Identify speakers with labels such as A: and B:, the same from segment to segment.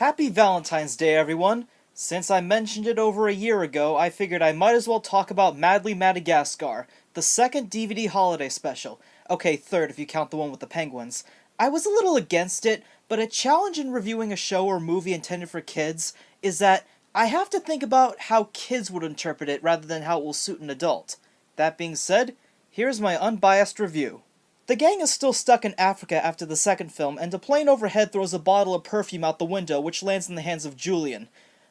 A: Happy Valentine's Day, everyone! Since I mentioned it over a year ago, I figured I might as well talk about Madly Madagascar, the second DVD holiday special. Okay, third if you count the one with the penguins. I was a little against it, but a challenge in reviewing a show or movie intended for kids is that I have to think about how kids would interpret it rather than how it will suit an adult. That being said, here's my unbiased review. The gang is still stuck in Africa after the second film, and a plane overhead throws a bottle of perfume out the window, which lands in the hands of Julian.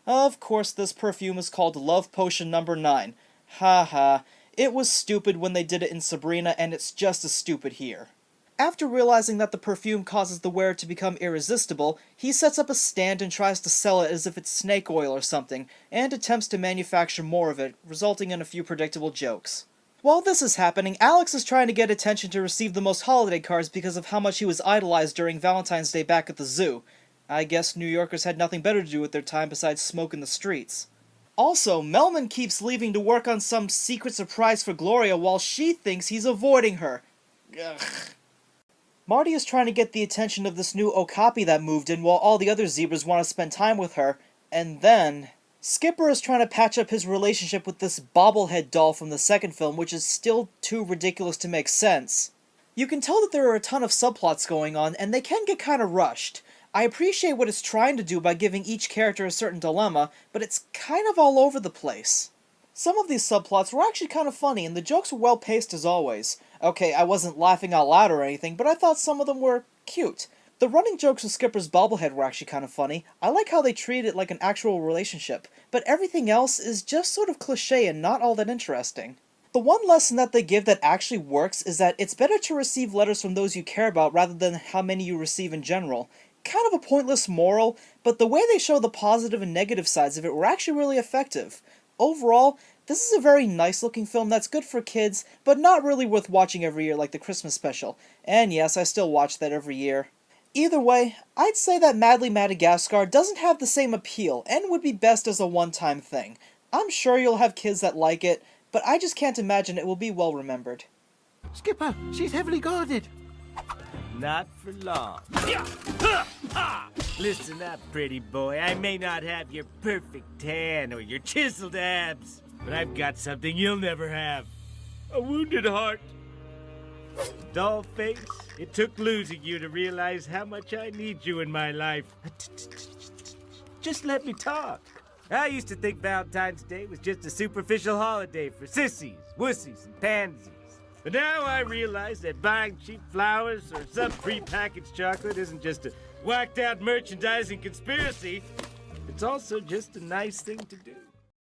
A: Of course, this perfume is called Love Potion No. 9. Haha, it was stupid when they did it in Sabrina, and it's just as stupid here. After realizing that the perfume causes the wearer to become irresistible, he sets up a stand and tries to sell it as if it's snake oil or something, and attempts to manufacture more of it, resulting in a few predictable jokes. While this is happening, Alex is trying to get attention to receive the most holiday cards because of how much he was idolized during Valentine's Day back at the zoo. I guess New Yorkers had nothing better to do with their time besides smoke in the streets. Also, Melman keeps leaving to work on some secret surprise for Gloria while she thinks he's avoiding her. Ugh. Marty is trying to get the attention of this new okapi that moved in while all the other zebras want to spend time with her, and then Skipper is trying to patch up his relationship with this bobblehead doll from the second film, which is still too ridiculous to make sense. You can tell that there are a ton of subplots going on, and they can get kinda rushed. I appreciate what it's trying to do by giving each character a certain dilemma, but it's kind of all over the place. Some of these subplots were actually kind of funny, and the jokes were well paced as always. Okay, I wasn't laughing out loud or anything, but I thought some of them were cute. The running jokes with Skipper's bobblehead were actually kind of funny. I like how they treated it like an actual relationship, but everything else is just sort of cliché and not all that interesting. The one lesson that they give that actually works is that it's better to receive letters from those you care about rather than how many you receive in general. Kind of a pointless moral, but the way they show the positive and negative sides of it were actually really effective. Overall, this is a very nice looking film that's good for kids, but not really worth watching every year like the Christmas special. And yes, I still watch that every year. Either way, I'd say that Madly Madagascar doesn't have the same appeal, and would be best as a one-time thing. I'm sure you'll have kids that like it, but I just can't imagine it will be well remembered.
B: Skipper, she's heavily guarded.
C: Not for long. Listen up, pretty boy. I may not have your perfect tan or your chiseled abs, but I've got something you'll never have. A wounded heart. Doll face, it took losing you to realize how much I need you in my life. Just let me talk. I used to think Valentine's Day was just a superficial holiday for sissies, wussies, and pansies. But now I realize that buying cheap flowers or some prepackaged chocolate isn't just a whacked-out merchandising conspiracy. It's also just a nice thing to do.